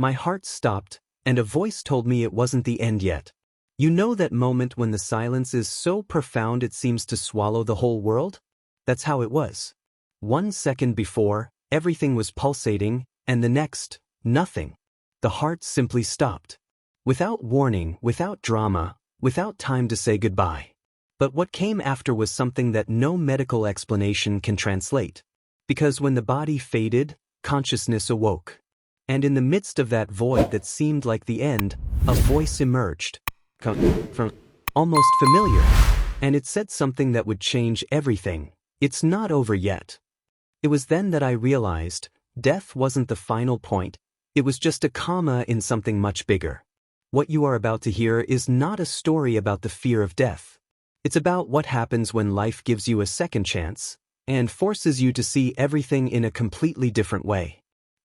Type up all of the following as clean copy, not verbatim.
My heart stopped, and a voice told me it wasn't the end yet. You know that moment when the silence is so profound it seems to swallow the whole world? That's how it was. 1 second before, everything was pulsating, and the next, nothing. The heart simply stopped. Without warning, without drama, without time to say goodbye. But what came after was something that no medical explanation can translate. Because when the body faded, consciousness awoke. And in the midst of that void that seemed like the end, a voice emerged. From almost familiar. And it said something that would change everything. It's not over yet. It was then that I realized, death wasn't the final point, it was just a comma in something much bigger. What you are about to hear is not a story about the fear of death. It's about what happens when life gives you a second chance, and forces you to see everything in a completely different way.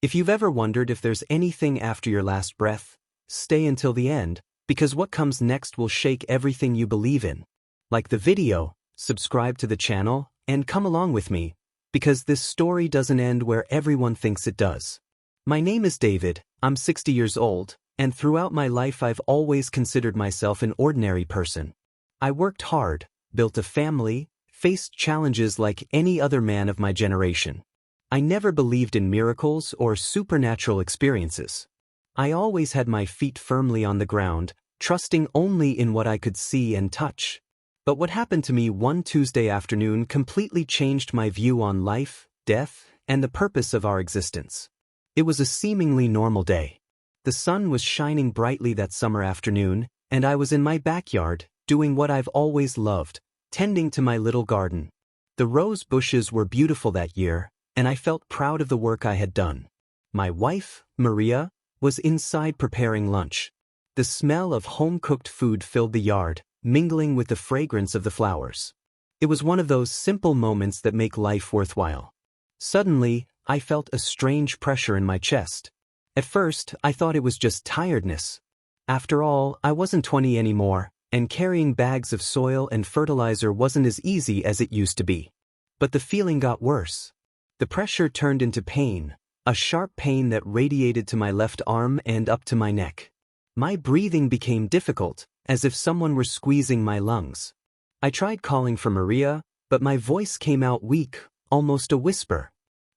If you've ever wondered if there's anything after your last breath, stay until the end, because what comes next will shake everything you believe in. Like the video, subscribe to the channel, and come along with me, because this story doesn't end where everyone thinks it does. My name is David, I'm 60 years old, and throughout my life I've always considered myself an ordinary person. I worked hard, built a family, faced challenges like any other man of my generation. I never believed in miracles or supernatural experiences. I always had my feet firmly on the ground, trusting only in what I could see and touch. But what happened to me one Tuesday afternoon completely changed my view on life, death, and the purpose of our existence. It was a seemingly normal day. The sun was shining brightly that summer afternoon, and I was in my backyard, doing what I've always loved, tending to my little garden. The rose bushes were beautiful that year, and I felt proud of the work I had done. My wife, Maria, was inside preparing lunch. The smell of home-cooked food filled the yard, mingling with the fragrance of the flowers. It was one of those simple moments that make life worthwhile. Suddenly, I felt a strange pressure in my chest. At first, I thought it was just tiredness. After all, I wasn't 20 anymore, and carrying bags of soil and fertilizer wasn't as easy as it used to be. But the feeling got worse. The pressure turned into pain, a sharp pain that radiated to my left arm and up to my neck. My breathing became difficult, as if someone were squeezing my lungs. I tried calling for Maria, but my voice came out weak, almost a whisper.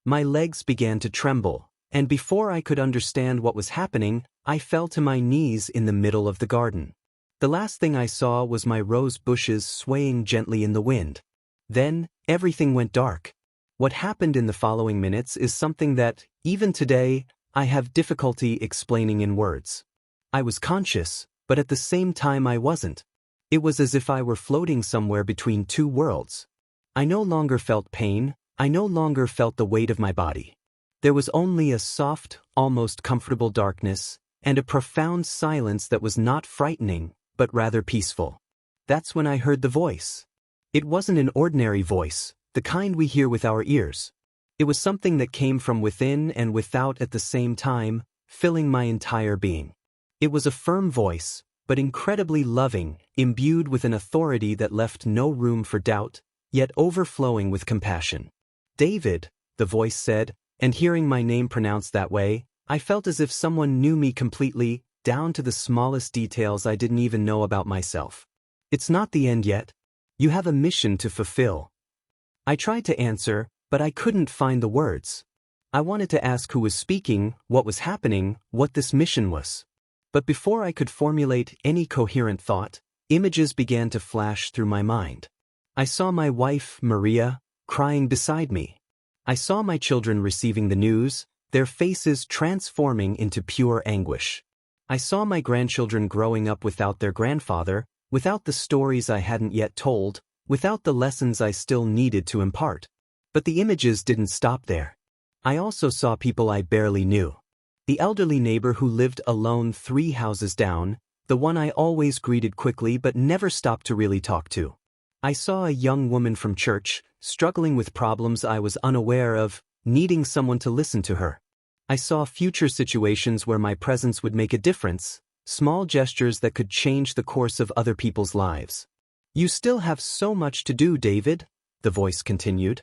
My legs began to tremble, and before I could understand what was happening, I fell to my knees in the middle of the garden. The last thing I saw was my rose bushes swaying gently in the wind. Then, everything went dark. What happened in the following minutes is something that, even today, I have difficulty explaining in words. I was conscious, but at the same time I wasn't. It was as if I were floating somewhere between two worlds. I no longer felt pain, I no longer felt the weight of my body. There was only a soft, almost comfortable darkness, and a profound silence that was not frightening, but rather peaceful. That's when I heard the voice. It wasn't an ordinary voice, the kind we hear with our ears. It was something that came from within and without at the same time, filling my entire being. It was a firm voice, but incredibly loving, imbued with an authority that left no room for doubt, yet overflowing with compassion. David, the voice said, and hearing my name pronounced that way, I felt as if someone knew me completely, down to the smallest details I didn't even know about myself. It's not the end yet. You have a mission to fulfill. I tried to answer, but I couldn't find the words. I wanted to ask who was speaking, what was happening, what this mission was. But before I could formulate any coherent thought, images began to flash through my mind. I saw my wife, Maria, crying beside me. I saw my children receiving the news, their faces transforming into pure anguish. I saw my grandchildren growing up without their grandfather, without the stories I hadn't yet told, without the lessons I still needed to impart. But the images didn't stop there. I also saw people I barely knew. The elderly neighbor who lived alone 3 houses down, the one I always greeted quickly but never stopped to really talk to. I saw a young woman from church, struggling with problems I was unaware of, needing someone to listen to her. I saw future situations where my presence would make a difference, small gestures that could change the course of other people's lives. You still have so much to do, David, the voice continued.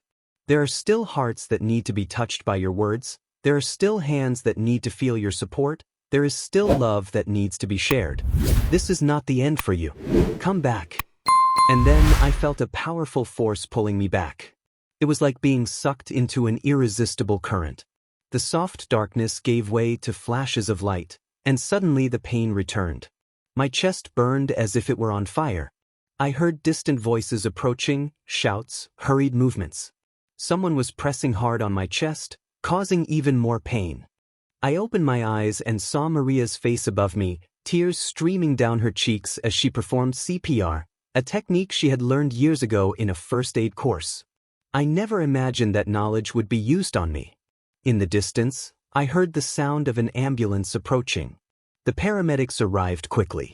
There are still hearts that need to be touched by your words, there are still hands that need to feel your support, There is still love that needs to be shared. This is not the end for you. Come back. And then I felt a powerful force pulling me back. It was like being sucked into an irresistible current. The soft darkness gave way to flashes of light, and suddenly the pain returned. My chest burned as if it were on fire. I heard distant voices approaching, shouts, hurried movements. Someone was pressing hard on my chest, causing even more pain. I opened my eyes and saw Maria's face above me, tears streaming down her cheeks as she performed CPR, a technique she had learned years ago in a first aid course. I never imagined that knowledge would be used on me. In the distance, I heard the sound of an ambulance approaching. The paramedics arrived quickly.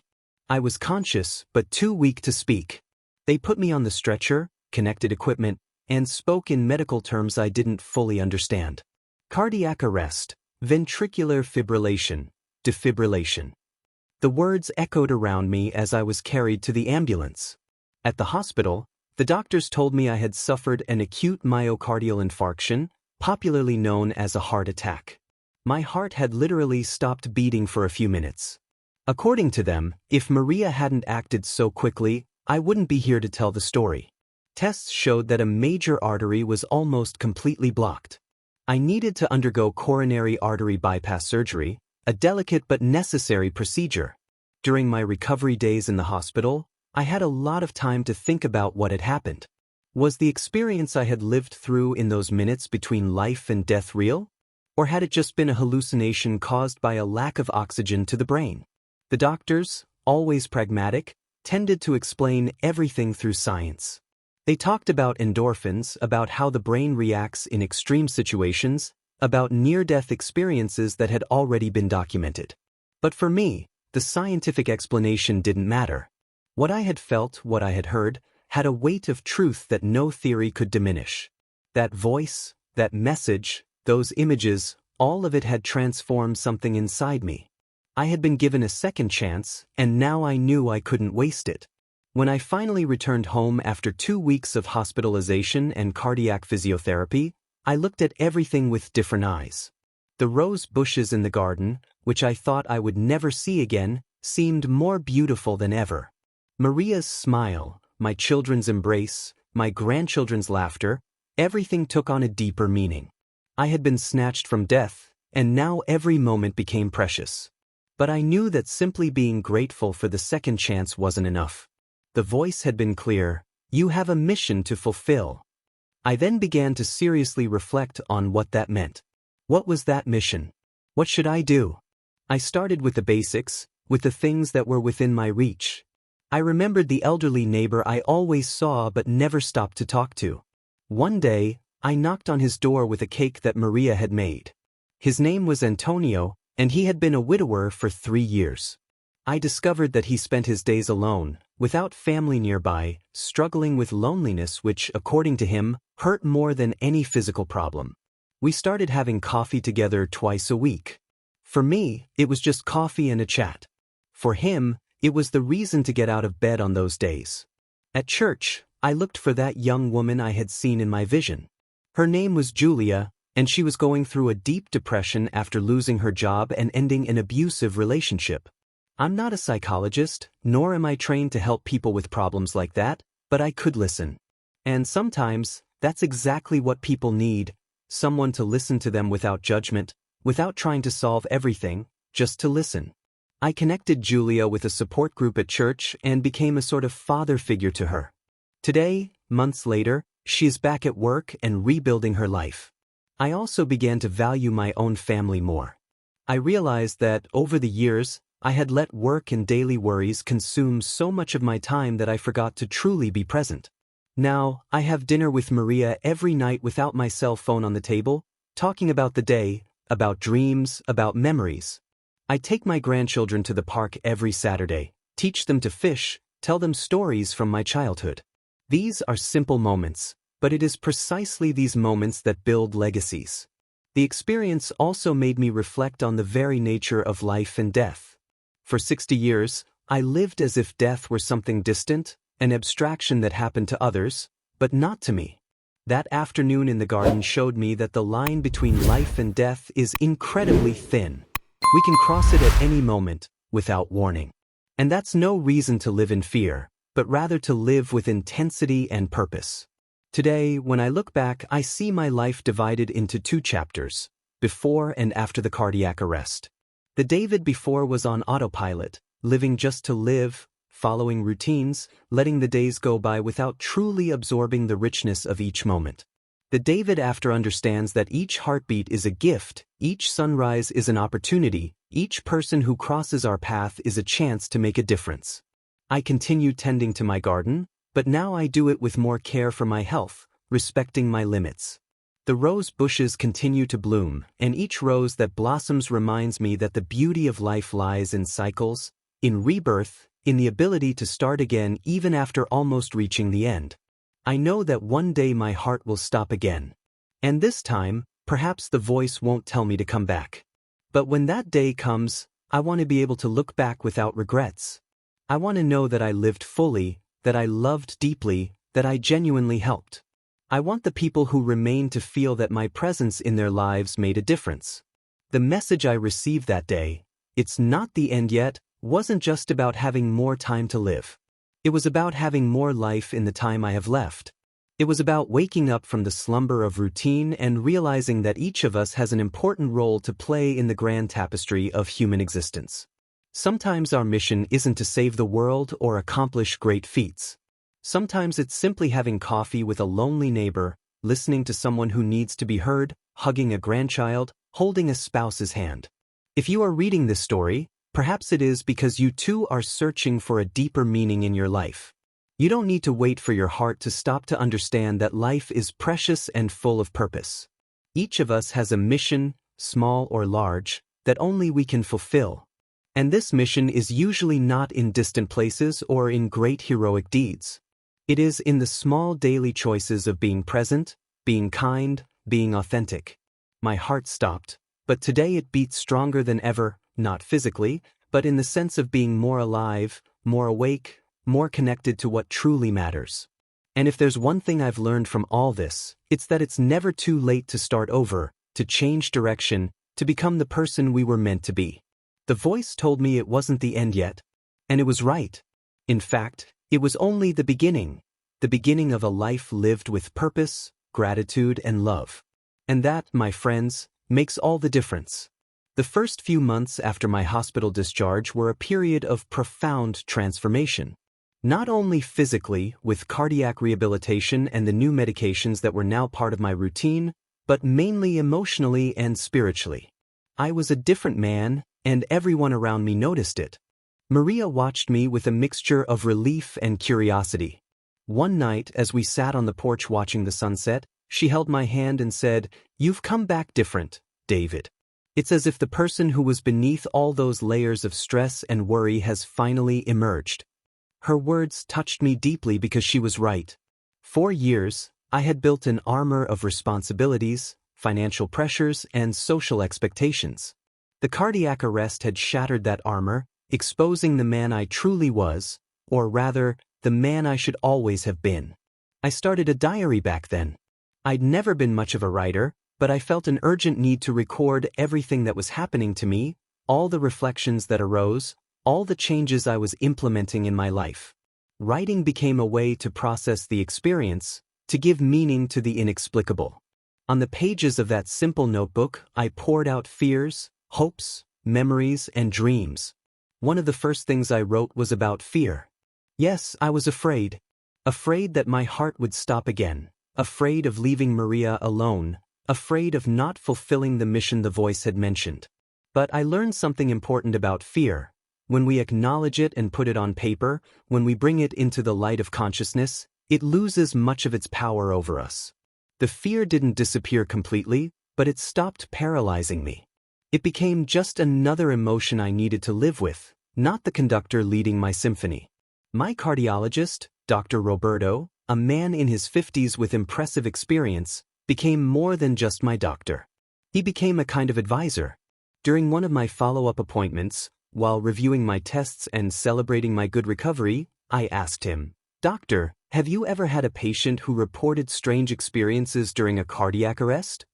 I was conscious, but too weak to speak. They put me on the stretcher, connected equipment, and spoke in medical terms I didn't fully understand. Cardiac arrest, ventricular fibrillation, defibrillation. The words echoed around me as I was carried to the ambulance. At the hospital, the doctors told me I had suffered an acute myocardial infarction, popularly known as a heart attack. My heart had literally stopped beating for a few minutes. According to them, if Maria hadn't acted so quickly, I wouldn't be here to tell the story. Tests showed that a major artery was almost completely blocked. I needed to undergo coronary artery bypass surgery, a delicate but necessary procedure. During my recovery days in the hospital, I had a lot of time to think about what had happened. Was the experience I had lived through in those minutes between life and death real? Or had it just been a hallucination caused by a lack of oxygen to the brain? The doctors, always pragmatic, tended to explain everything through science. They talked about endorphins, about how the brain reacts in extreme situations, about near-death experiences that had already been documented. But for me, the scientific explanation didn't matter. What I had felt, what I had heard, had a weight of truth that no theory could diminish. That voice, that message, those images, all of it had transformed something inside me. I had been given a second chance, and now I knew I couldn't waste it. When I finally returned home after 2 weeks of hospitalization and cardiac physiotherapy, I looked at everything with different eyes. The rose bushes in the garden, which I thought I would never see again, seemed more beautiful than ever. Maria's smile, my children's embrace, my grandchildren's laughter, everything took on a deeper meaning. I had been snatched from death, and now every moment became precious. But I knew that simply being grateful for the second chance wasn't enough. The voice had been clear, "You have a mission to fulfill." I then began to seriously reflect on what that meant. What was that mission? What should I do? I started with the basics, with the things that were within my reach. I remembered the elderly neighbor I always saw but never stopped to talk to. One day, I knocked on his door with a cake that Maria had made. His name was Antonio, and he had been a widower for 3 years. I discovered that he spent his days alone, without family nearby, struggling with loneliness which, according to him, hurt more than any physical problem. We started having coffee together twice a week. For me, it was just coffee and a chat. For him, it was the reason to get out of bed on those days. At church, I looked for that young woman I had seen in my vision. Her name was Julia, and she was going through a deep depression after losing her job and ending an abusive relationship. I'm not a psychologist, nor am I trained to help people with problems like that, but I could listen. And sometimes, that's exactly what people need, someone to listen to them without judgment, without trying to solve everything, just to listen. I connected Julia with a support group at church and became a sort of father figure to her. Today, months later, she is back at work and rebuilding her life. I also began to value my own family more. I realized that, over the years, I had let work and daily worries consume so much of my time that I forgot to truly be present. Now, I have dinner with Maria every night without my cell phone on the table, talking about the day, about dreams, about memories. I take my grandchildren to the park every Saturday, teach them to fish, tell them stories from my childhood. These are simple moments, but it is precisely these moments that build legacies. The experience also made me reflect on the very nature of life and death. For 60 years, I lived as if death were something distant, an abstraction that happened to others, but not to me. That afternoon in the garden showed me that the line between life and death is incredibly thin. We can cross it at any moment, without warning. And that's no reason to live in fear, but rather to live with intensity and purpose. Today, when I look back, I see my life divided into two chapters, before and after the cardiac arrest. The David before was on autopilot, living just to live, following routines, letting the days go by without truly absorbing the richness of each moment. The David after understands that each heartbeat is a gift, each sunrise is an opportunity, each person who crosses our path is a chance to make a difference. I continue tending to my garden, but now I do it with more care for my health, respecting my limits. The rose bushes continue to bloom, and each rose that blossoms reminds me that the beauty of life lies in cycles, in rebirth, in the ability to start again even after almost reaching the end. I know that one day my heart will stop again. And this time, perhaps the voice won't tell me to come back. But when that day comes, I want to be able to look back without regrets. I want to know that I lived fully, that I loved deeply, that I genuinely helped. I want the people who remain to feel that my presence in their lives made a difference. The message I received that day, "It's not the end yet," wasn't just about having more time to live. It was about having more life in the time I have left. It was about waking up from the slumber of routine and realizing that each of us has an important role to play in the grand tapestry of human existence. Sometimes our mission isn't to save the world or accomplish great feats. Sometimes it's simply having coffee with a lonely neighbor, listening to someone who needs to be heard, hugging a grandchild, holding a spouse's hand. If you are reading this story, perhaps it is because you too are searching for a deeper meaning in your life. You don't need to wait for your heart to stop to understand that life is precious and full of purpose. Each of us has a mission, small or large, that only we can fulfill. And this mission is usually not in distant places or in great heroic deeds. It is in the small daily choices of being present, being kind, being authentic. My heart stopped, but today it beats stronger than ever, not physically, but in the sense of being more alive, more awake, more connected to what truly matters. And if there's one thing I've learned from all this, it's that it's never too late to start over, to change direction, to become the person we were meant to be. The voice told me it wasn't the end yet, and it was right. In fact, it was only the beginning of a life lived with purpose, gratitude, and love. And that, my friends, makes all the difference. The first few months after my hospital discharge were a period of profound transformation. Not only physically, with cardiac rehabilitation and the new medications that were now part of my routine, but mainly emotionally and spiritually. I was a different man, and everyone around me noticed it. Maria watched me with a mixture of relief and curiosity. One night, as we sat on the porch watching the sunset, she held my hand and said, "You've come back different, David." It's as if the person who was beneath all those layers of stress and worry has finally emerged. Her words touched me deeply because she was right. For years, I had built an armor of responsibilities, financial pressures, and social expectations. The cardiac arrest had shattered that armor, exposing the man I truly was, or rather, the man I should always have been. I started a diary back then. I'd never been much of a writer, but I felt an urgent need to record everything that was happening to me, all the reflections that arose, all the changes I was implementing in my life. Writing became a way to process the experience, to give meaning to the inexplicable. On the pages of that simple notebook, I poured out fears, hopes, memories, and dreams. One of the first things I wrote was about fear. Yes, I was afraid. Afraid that my heart would stop again. Afraid of leaving Maria alone. Afraid of not fulfilling the mission the voice had mentioned. But I learned something important about fear. When we acknowledge it and put it on paper, when we bring it into the light of consciousness, it loses much of its power over us. The fear didn't disappear completely, but it stopped paralyzing me. It became just another emotion I needed to live with, not the conductor leading my symphony. My cardiologist, Dr. Roberto, a man in his 50s with impressive experience, became more than just my doctor. He became a kind of advisor. During one of my follow-up appointments, while reviewing my tests and celebrating my good recovery, I asked him, "Doctor, have you ever had a patient who reported strange experiences during a cardiac arrest?"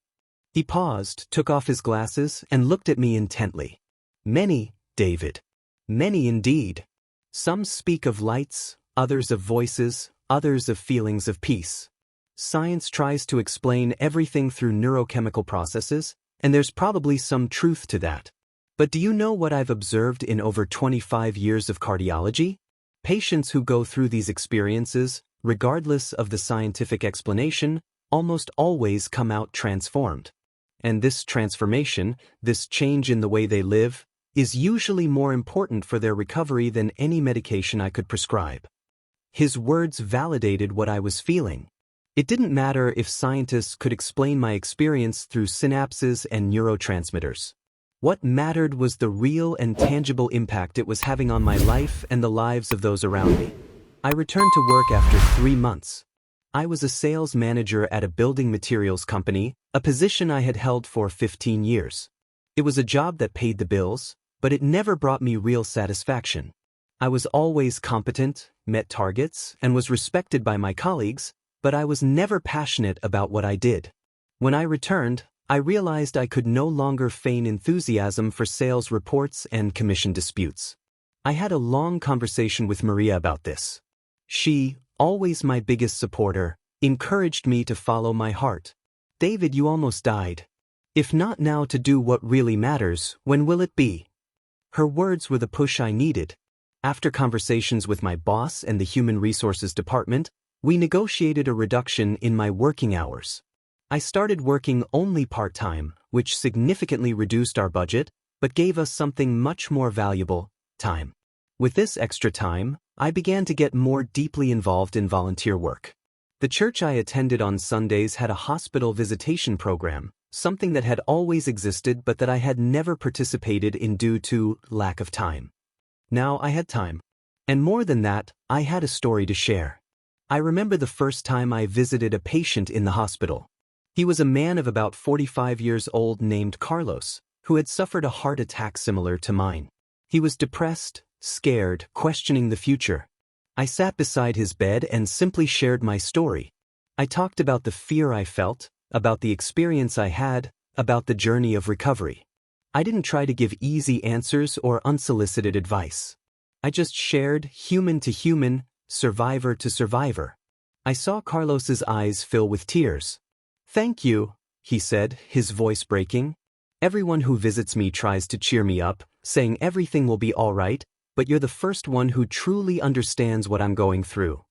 He paused, took off his glasses, and looked at me intently. Many, David. Many indeed. Some speak of lights, others of voices, others of feelings of peace. Science tries to explain everything through neurochemical processes, and there's probably some truth to that. But do you know what I've observed in over 25 years of cardiology? Patients who go through these experiences, regardless of the scientific explanation, almost always come out transformed. And this transformation, this change in the way they live, is usually more important for their recovery than any medication I could prescribe. His words validated what I was feeling. It didn't matter if scientists could explain my experience through synapses and neurotransmitters. What mattered was the real and tangible impact it was having on my life and the lives of those around me. I returned to work after 3 months. I was a sales manager at a building materials company, a position I had held for 15 years. It was a job that paid the bills, but it never brought me real satisfaction. I was always competent, met targets, and was respected by my colleagues, but I was never passionate about what I did. When I returned, I realized I could no longer feign enthusiasm for sales reports and commission disputes. I had a long conversation with Maria about this. She, always my biggest supporter, encouraged me to follow my heart. David, you almost died. If not now to do what really matters, when will it be? Her words were the push I needed. After conversations with my boss and the Human Resources Department, we negotiated a reduction in my working hours. I started working only part-time, which significantly reduced our budget, but gave us something much more valuable: time. With this extra time, I began to get more deeply involved in volunteer work. The church I attended on Sundays had a hospital visitation program, something that had always existed but that I had never participated in due to lack of time. Now I had time. And more than that, I had a story to share. I remember the first time I visited a patient in the hospital. He was a man of about 45 years old named Carlos, who had suffered a heart attack similar to mine. He was depressed, scared, questioning the future. I sat beside his bed and simply shared my story. I talked about the fear I felt, about the experience I had, about the journey of recovery. I didn't try to give easy answers or unsolicited advice. I just shared, human to human, survivor to survivor. I saw Carlos's eyes fill with tears. "Thank you," he said, his voice breaking. "Everyone who visits me tries to cheer me up, saying everything will be all right, but you're the first one who truly understands what I'm going through."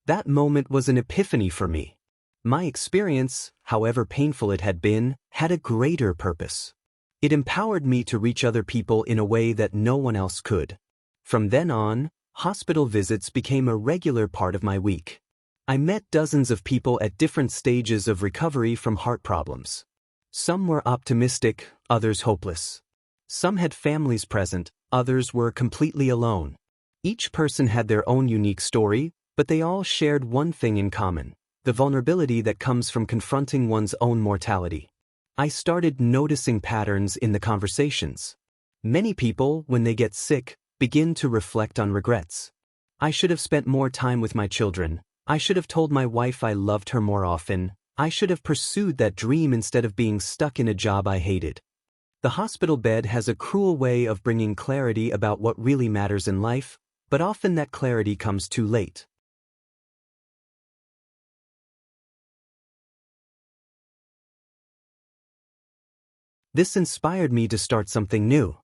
That moment was an epiphany for me. My experience, however painful it had been, had a greater purpose. It empowered me to reach other people in a way that no one else could. From then on, hospital visits became a regular part of my week. I met dozens of people at different stages of recovery from heart problems. Some were optimistic, others hopeless. Some had families present, others were completely alone. Each person had their own unique story, but they all shared one thing in common: the vulnerability that comes from confronting one's own mortality. I started noticing patterns in the conversations. Many people, when they get sick, begin to reflect on regrets. I should have spent more time with my children. I should have told my wife I loved her more often. I should have pursued that dream instead of being stuck in a job I hated. The hospital bed has a cruel way of bringing clarity about what really matters in life, but often that clarity comes too late. This inspired me to start something new.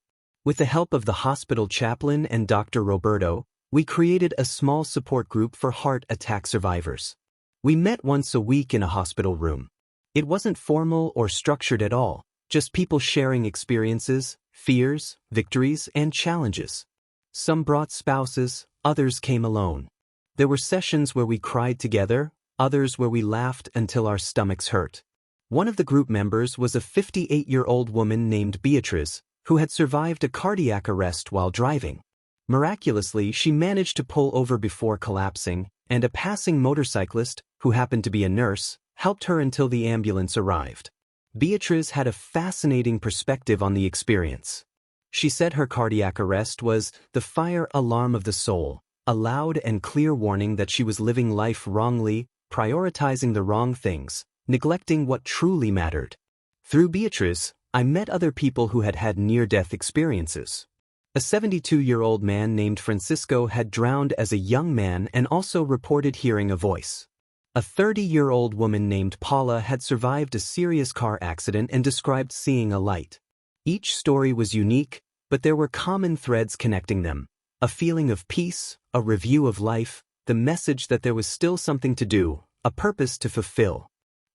With the help of the hospital chaplain and Dr. Roberto, we created a small support group for heart attack survivors. We met once a week in a hospital room. It wasn't formal or structured at all, just people sharing experiences, fears, victories, and challenges. Some brought spouses, others came alone. There were sessions where we cried together, others where we laughed until our stomachs hurt. One of the group members was a 58-year-old woman named Beatriz, who had survived a cardiac arrest while driving. Miraculously, she managed to pull over before collapsing, and a passing motorcyclist, who happened to be a nurse, helped her until the ambulance arrived. Beatriz had a fascinating perspective on the experience. She said her cardiac arrest was the fire alarm of the soul, a loud and clear warning that she was living life wrongly, prioritizing the wrong things, neglecting what truly mattered. Through Beatriz, I met other people who had had near-death experiences. A 72-year-old man named Francisco had drowned as a young man and also reported hearing a voice. A 30-year-old woman named Paula had survived a serious car accident and described seeing a light. Each story was unique, but there were common threads connecting them: a feeling of peace, a review of life, the message that there was still something to do, a purpose to fulfill.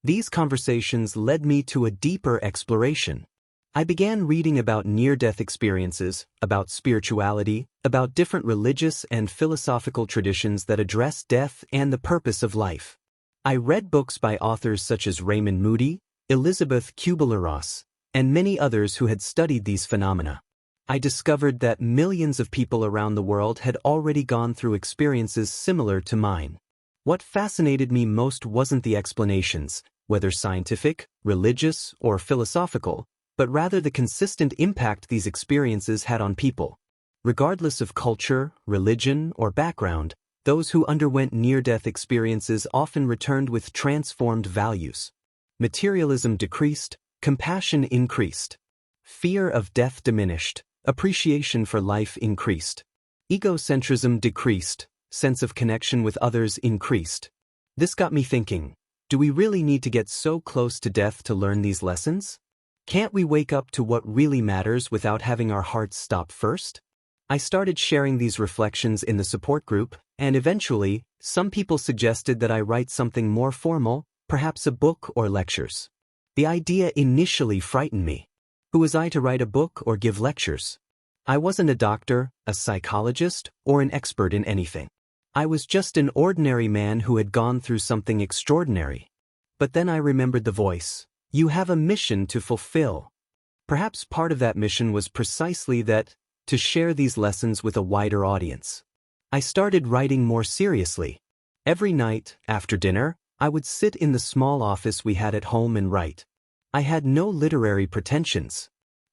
These conversations led me to a deeper exploration. I began reading about near-death experiences, about spirituality, about different religious and philosophical traditions that address death and the purpose of life. I read books by authors such as Raymond Moody, Elizabeth Kubler-Ross, and many others who had studied these phenomena. I discovered that millions of people around the world had already gone through experiences similar to mine. What fascinated me most wasn't the explanations, whether scientific, religious, or philosophical, but rather the consistent impact these experiences had on people. Regardless of culture, religion, or background, those who underwent near-death experiences often returned with transformed values. Materialism decreased, compassion increased. Fear of death diminished, appreciation for life increased. Egocentrism decreased, sense of connection with others increased. This got me thinking, do we really need to get so close to death to learn these lessons? Can't we wake up to what really matters without having our hearts stop first? I started sharing these reflections in the support group, and eventually, some people suggested that I write something more formal, perhaps a book or lectures. The idea initially frightened me. Who was I to write a book or give lectures? I wasn't a doctor, a psychologist, or an expert in anything. I was just an ordinary man who had gone through something extraordinary. But then I remembered the voice. You have a mission to fulfill. Perhaps part of that mission was precisely that, to share these lessons with a wider audience. I started writing more seriously. Every night, after dinner, I would sit in the small office we had at home and write. I had no literary pretensions.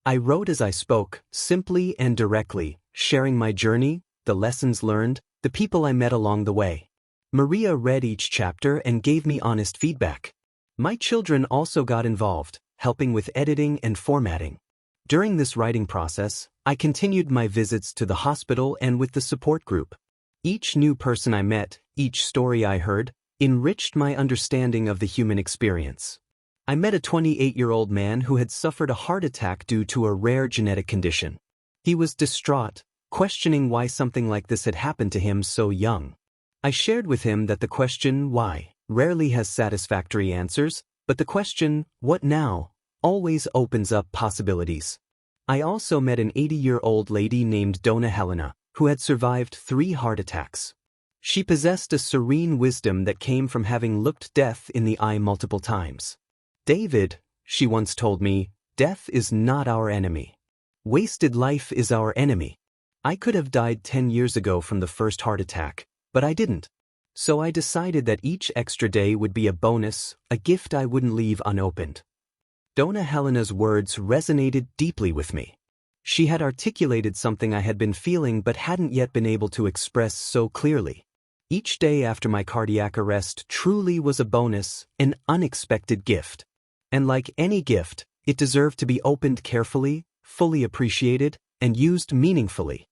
I wrote as I spoke, simply and directly, sharing my journey, the lessons learned, the people I met along the way. Maria read each chapter and gave me honest feedback. My children also got involved, helping with editing and formatting. During this writing process, I continued my visits to the hospital and with the support group. Each new person I met, each story I heard, enriched my understanding of the human experience. I met a 28-year-old man who had suffered a heart attack due to a rare genetic condition. He was distraught, questioning why something like this had happened to him so young. I shared with him that the question, why, rarely has satisfactory answers, but the question, what now, always opens up possibilities. I also met an 80-year-old lady named Dona Helena, who had survived 3 heart attacks. She possessed a serene wisdom that came from having looked death in the eye multiple times. David, she once told me, death is not our enemy. Wasted life is our enemy. I could have died 10 years ago from the first heart attack, but I didn't. So I decided that each extra day would be a bonus, a gift I wouldn't leave unopened. Dona Helena's words resonated deeply with me. She had articulated something I had been feeling but hadn't yet been able to express so clearly. Each day after my cardiac arrest truly was a bonus, an unexpected gift. And like any gift, it deserved to be opened carefully, fully appreciated, and used meaningfully.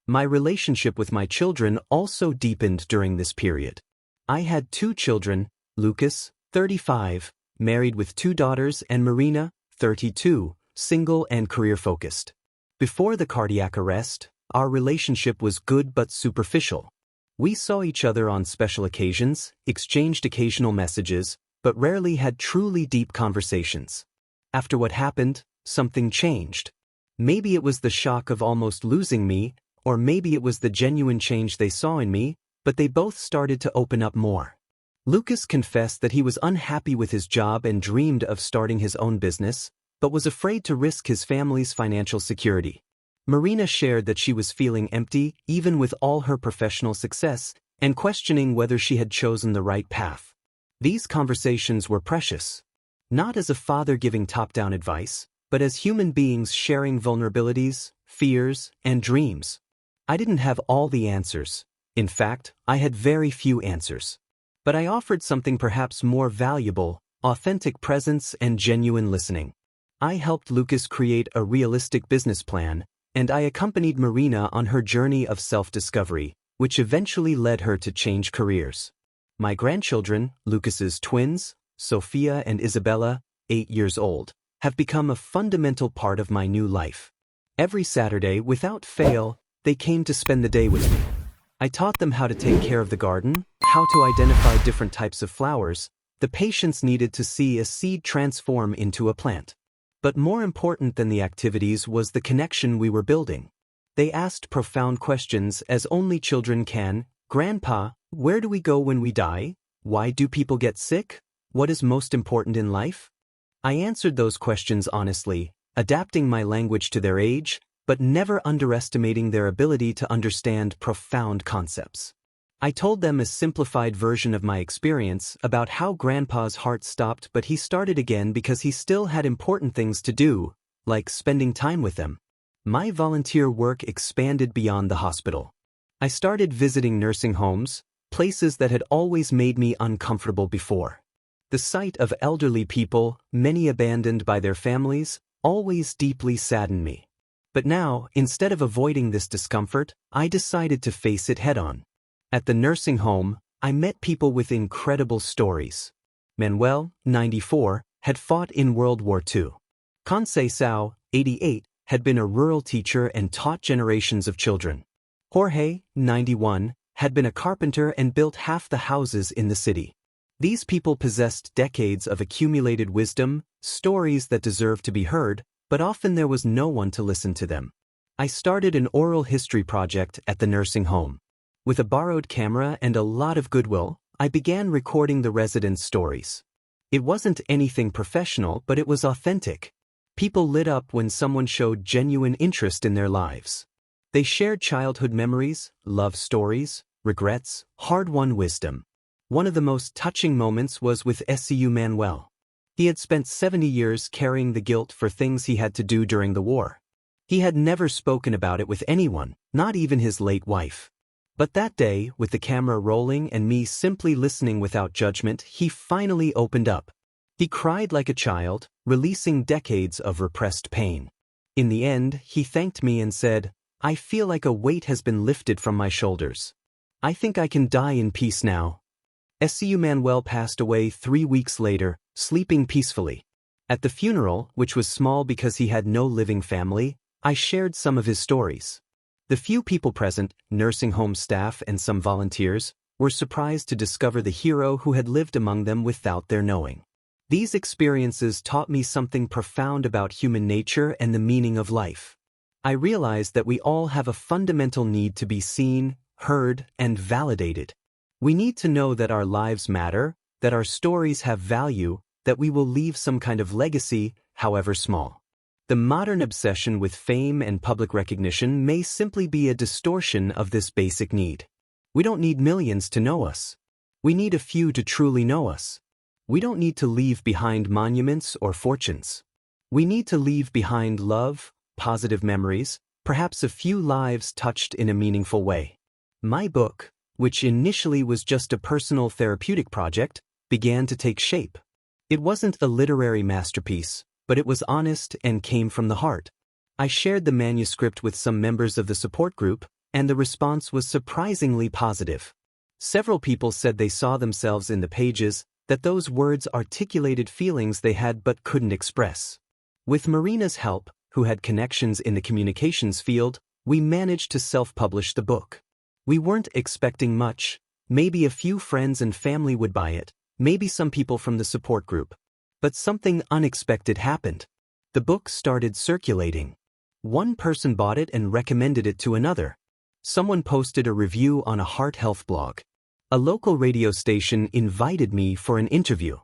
My relationship with my children also deepened during this period. I had 2 children, Lucas, 35, married with 2 daughters, and Marina, 32, single and career-focused. Before the cardiac arrest, our relationship was good but superficial. We saw each other on special occasions, exchanged occasional messages, but rarely had truly deep conversations. After what happened, something changed. Maybe it was the shock of almost losing me, or maybe it was the genuine change they saw in me, but they both started to open up more. Lucas confessed that he was unhappy with his job and dreamed of starting his own business, but was afraid to risk his family's financial security. Marina shared that she was feeling empty, even with all her professional success, and questioning whether she had chosen the right path. These conversations were precious. Not as a father giving top-down advice, but as human beings sharing vulnerabilities, fears, and dreams. I didn't have all the answers. In fact, I had very few answers. But I offered something perhaps more valuable, authentic presence and genuine listening. I helped Lucas create a realistic business plan, and I accompanied Marina on her journey of self-discovery, which eventually led her to change careers. My grandchildren, Lucas's twins, Sophia and Isabella, 8 years old, have become a fundamental part of my new life. Every Saturday, without fail, they came to spend the day with me. I taught them how to take care of the garden, how to identify different types of flowers, the patience needed to see a seed transform into a plant. But more important than the activities was the connection we were building. They asked profound questions as only children can. Grandpa, where do we go when we die? Why do people get sick? What is most important in life? I answered those questions honestly, adapting my language to their age, but never underestimating their ability to understand profound concepts. I told them a simplified version of my experience about how Grandpa's heart stopped, but he started again because he still had important things to do, like spending time with them. My volunteer work expanded beyond the hospital. I started visiting nursing homes, places that had always made me uncomfortable before. The sight of elderly people, many abandoned by their families, always deeply saddened me. But now, instead of avoiding this discomfort, I decided to face it head-on. At the nursing home, I met people with incredible stories. Manuel, 94, had fought in World War II. Conceição, 88, had been a rural teacher and taught generations of children. Jorge, 91, had been a carpenter and built half the houses in the city. These people possessed decades of accumulated wisdom, stories that deserved to be heard, but often there was no one to listen to them. I started an oral history project at the nursing home. With a borrowed camera and a lot of goodwill, I began recording the residents' stories. It wasn't anything professional, but it was authentic. People lit up when someone showed genuine interest in their lives. They shared childhood memories, love stories, regrets, hard-won wisdom. One of the most touching moments was with SCU Manuel. He had spent 70 years carrying the guilt for things he had to do during the war. He had never spoken about it with anyone, not even his late wife. But that day, with the camera rolling and me simply listening without judgment, he finally opened up. He cried like a child, releasing decades of repressed pain. In the end, he thanked me and said, "I feel like a weight has been lifted from my shoulders. I think I can die in peace now." SCU Manuel passed away 3 weeks later, sleeping peacefully. At the funeral, which was small because he had no living family, I shared some of his stories. The few people present, nursing home staff and some volunteers, were surprised to discover the hero who had lived among them without their knowing. These experiences taught me something profound about human nature and the meaning of life. I realized that we all have a fundamental need to be seen, heard, and validated. We need to know that our lives matter, that our stories have value, that we will leave some kind of legacy, however small. The modern obsession with fame and public recognition may simply be a distortion of this basic need. We don't need millions to know us. We need a few to truly know us. We don't need to leave behind monuments or fortunes. We need to leave behind love, positive memories, perhaps a few lives touched in a meaningful way. My book, which initially was just a personal therapeutic project, began to take shape. It wasn't a literary masterpiece, but it was honest and came from the heart. I shared the manuscript with some members of the support group, and the response was surprisingly positive. Several people said they saw themselves in the pages, that those words articulated feelings they had but couldn't express. With Marina's help, who had connections in the communications field, we managed to self-publish the book. We weren't expecting much. Maybe a few friends and family would buy it, maybe some people from the support group. But something unexpected happened. The book started circulating. One person bought it and recommended it to another. Someone posted a review on a heart health blog. A local radio station invited me for an interview.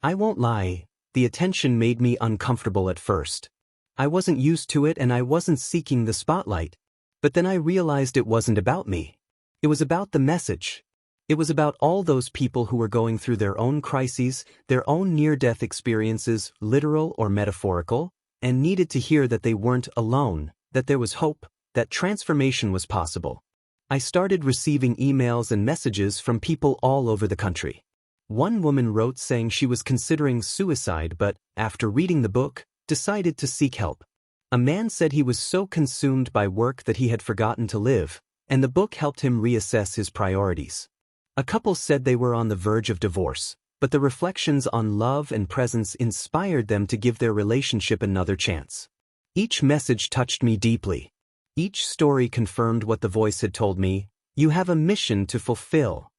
I won't lie, the attention made me uncomfortable at first. I wasn't used to it and I wasn't seeking the spotlight. But then I realized it wasn't about me. It was about the message. It was about all those people who were going through their own crises, their own near-death experiences, literal or metaphorical, and needed to hear that they weren't alone, that there was hope, that transformation was possible. I started receiving emails and messages from people all over the country. One woman wrote saying she was considering suicide but, after reading the book, decided to seek help. A man said he was so consumed by work that he had forgotten to live, and the book helped him reassess his priorities. A couple said they were on the verge of divorce, but the reflections on love and presence inspired them to give their relationship another chance. Each message touched me deeply. Each story confirmed what the voice had told me: you have a mission to fulfill.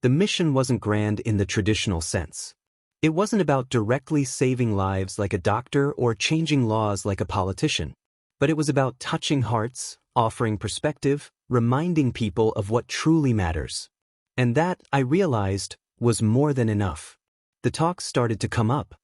The mission wasn't grand in the traditional sense. It wasn't about directly saving lives like a doctor or changing laws like a politician. But it was about touching hearts, offering perspective, reminding people of what truly matters. And that, I realized, was more than enough. The talks started to come up.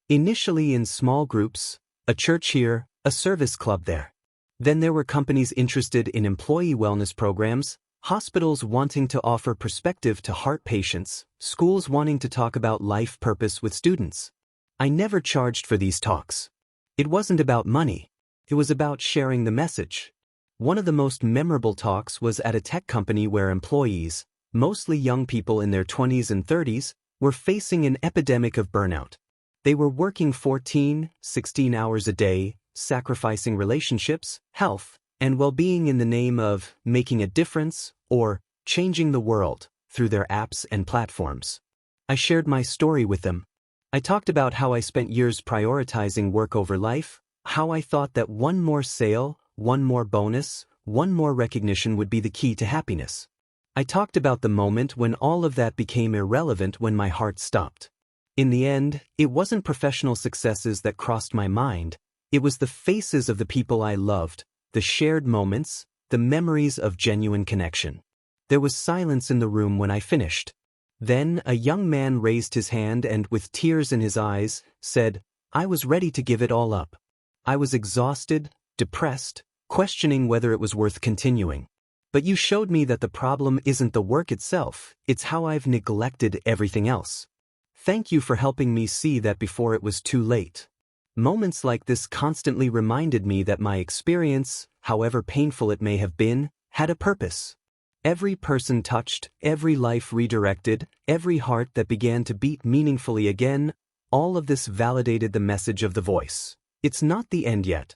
Initially in small groups, a church here, a service club there. Then there were companies interested in employee wellness programs, hospitals wanting to offer perspective to heart patients, schools wanting to talk about life purpose with students. I never charged for these talks. It wasn't about money. It was about sharing the message. One of the most memorable talks was at a tech company where employees, mostly young people in their 20s and 30s, were facing an epidemic of burnout. They were working 14, 16 hours a day, sacrificing relationships, health, and well-being in the name of making a difference or changing the world through their apps and platforms. I shared my story with them. I talked about how I spent years prioritizing work over life, how I thought that one more sale, one more bonus, one more recognition would be the key to happiness. I talked about the moment when all of that became irrelevant, when my heart stopped. In the end, it wasn't professional successes that crossed my mind. It was the faces of the people I loved, the shared moments, the memories of genuine connection. There was silence in the room when I finished. Then a young man raised his hand and, with tears in his eyes, said, "I was ready to give it all up. I was exhausted, depressed, questioning whether it was worth continuing. But you showed me that the problem isn't the work itself, it's how I've neglected everything else. Thank you for helping me see that before it was too late." Moments like this constantly reminded me that my experience, however painful it may have been, had a purpose. Every person touched, every life redirected, every heart that began to beat meaningfully again, all of this validated the message of the voice. It's not the end yet.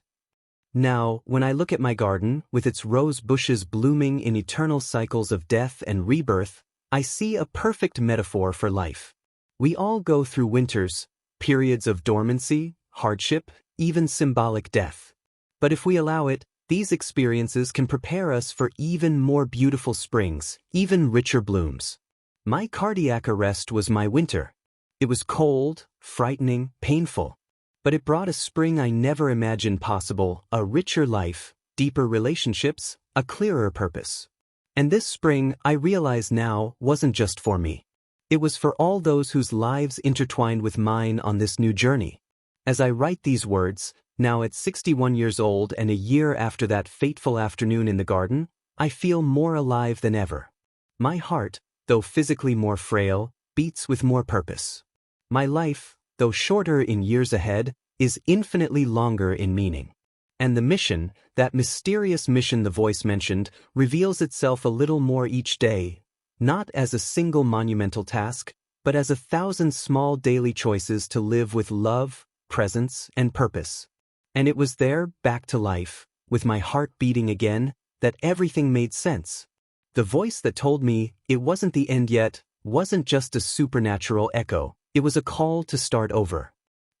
Now, when I look at my garden, with its rose bushes blooming in eternal cycles of death and rebirth, I see a perfect metaphor for life. We all go through winters, periods of dormancy, hardship, even symbolic death. But if we allow it, these experiences can prepare us for even more beautiful springs, even richer blooms. My cardiac arrest was my winter. It was cold, frightening, painful. But it brought a spring I never imagined possible, a richer life, deeper relationships, a clearer purpose. And this spring, I realize now, wasn't just for me. It was for all those whose lives intertwined with mine on this new journey. As I write these words, now at 61 years old and a year after that fateful afternoon in the garden, I feel more alive than ever. My heart, though physically more frail, beats with more purpose. My life, though shorter in years ahead, is infinitely longer in meaning. And the mission, that mysterious mission the voice mentioned, reveals itself a little more each day, not as a single monumental task, but as 1,000 small daily choices to live with love, presence, and purpose. And it was there, back to life, with my heart beating again, that everything made sense. The voice that told me it wasn't the end yet wasn't just a supernatural echo. It was a call to start over.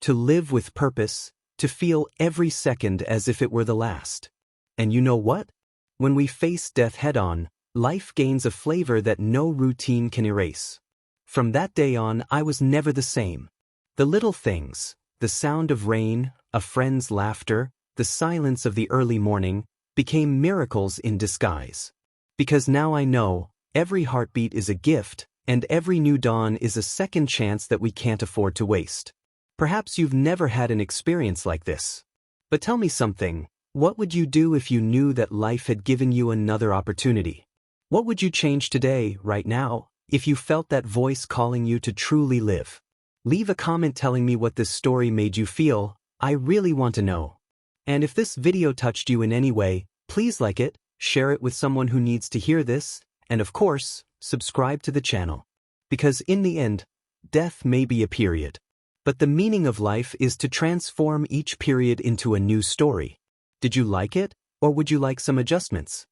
To live with purpose, to feel every second as if it were the last. And you know what? When we face death head-on, life gains a flavor that no routine can erase. From that day on, I was never the same. The little things, the sound of rain, a friend's laughter, the silence of the early morning, became miracles in disguise. Because now I know, every heartbeat is a gift, and every new dawn is a second chance that we can't afford to waste. Perhaps you've never had an experience like this. But tell me something, what would you do if you knew that life had given you another opportunity? What would you change today, right now, if you felt that voice calling you to truly live? Leave a comment telling me what this story made you feel. I really want to know. And if this video touched you in any way, please like it, share it with someone who needs to hear this, and of course, subscribe to the channel. Because in the end, death may be a period, But the meaning of life is to transform each period into a new story. Did you like it, or would you like some adjustments?